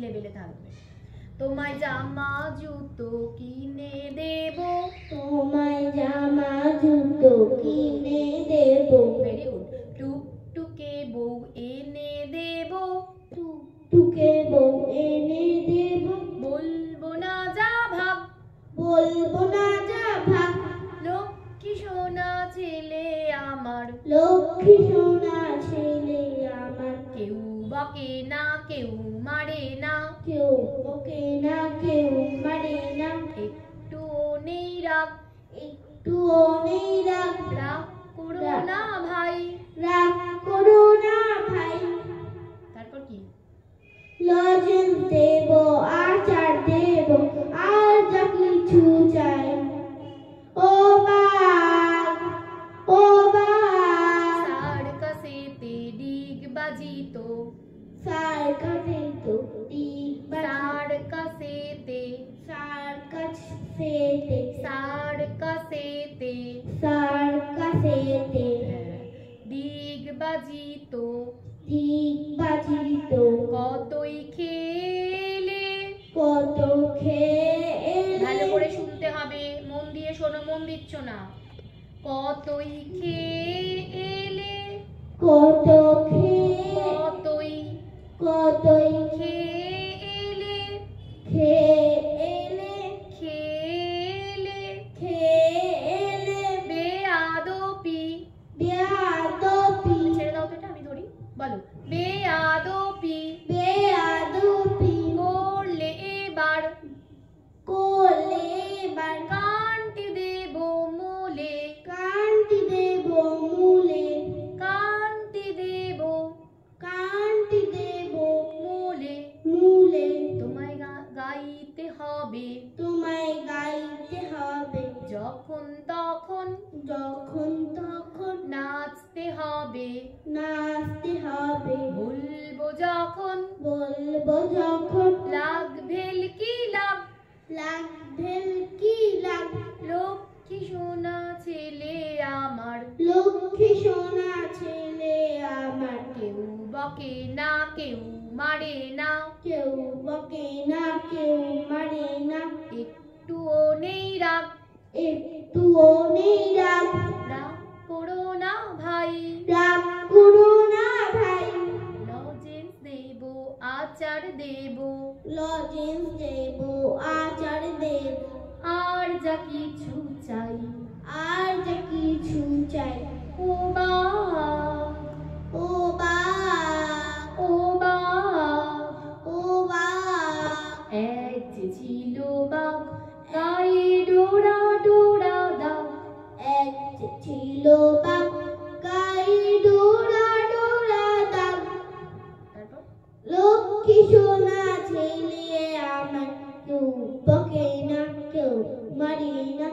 লেভেলে থাকবে। তোমায় জামা জুতো কিনে দেব, তোমায় জামা জুতো কিনে দেব, ভেরি গুড। টুকটুকে বউ এনে দেব, টুকটুকে বউ এনে দেব, বলবো না যা ভাব, বলবো না যা ভাব, লক্ষ্মী সোনা ছেলে আমার, লক্ষ্মী সোনা ছেলে আমার, কেউ বকে না কেউ মারে না, কেউ বকে না কেউ মারে না, একটুও নেই রাগ, একটুও নেই রাগ, রাগ করো না ভাই, রাগ করো না ভাই। তারপর কি? লজেন্স দেব, আচার দেব, আর যা কিছু চাই, ও বাগ, ও বাগ, সার্কাসেতে ডিগ বাজিত, সার্কাসেতে ডিগ বাজিত, সার্কাসেতে, সার্কাসেতে, সার্কাসেতে, সার্কাসেতে ডিগ বাজিত, ডিগ বাজিত, কতই খেলে, কত খেলে, ভালো করে শুনতে হবে, মন দিয়ে শোনো, মন দিচ্ছ না। কতই খেলে, কত খেলে, কতই কতই খেলে, খেলে, খেলে, খেলে, বেয়াদপি, বেয়াদপি, ছেড়ে দাও তো এটা, আমি ধরি, বলো। বেয়াদপি বেয়াদপি, করলে এবার, করলে এবার, কানটি দেব মূলে, কান্তি দেব মূলে, কানটি দেব, কান্তি দেব মূলে, মূলে, তোমায় গাইতে হবে, তোমায় গাইতে হবে, যখন তখন যখন তখন নাচতে হবে, নাচতে হবে, বলবো যখন বলবো যখন লাগবে কি লাভ, লাগবে কি লাগ, লক্ষ্মী সোনা ছেলে আমার, লক্ষ্মী সোনা ছেলে আমার, কেউ বকে না কেউ মারে না, কেউ বকে না কেউ মারে না, একটুও নেই রাগ, একটুও নেই রাগ, রাগ করো না ভাই, রাগ করো না ভাই, লজেন্স দেব আচার দেব, লজেন্স দেব আচার দেব, আর যা কিছু চাই, আর যে কিছু চাই, ও বা, ও বা, ও বা, ও বা, এক যে ছিল বাঘ গায়ে ডোরা ডোরা দাগ, এক যে ছিল বাঘ গায়ে ডোরা ডোরা দাগ, তারপর লক্ষ্মী সোনা ছেলে আমার, কেউ বকে না কেউ মারে না,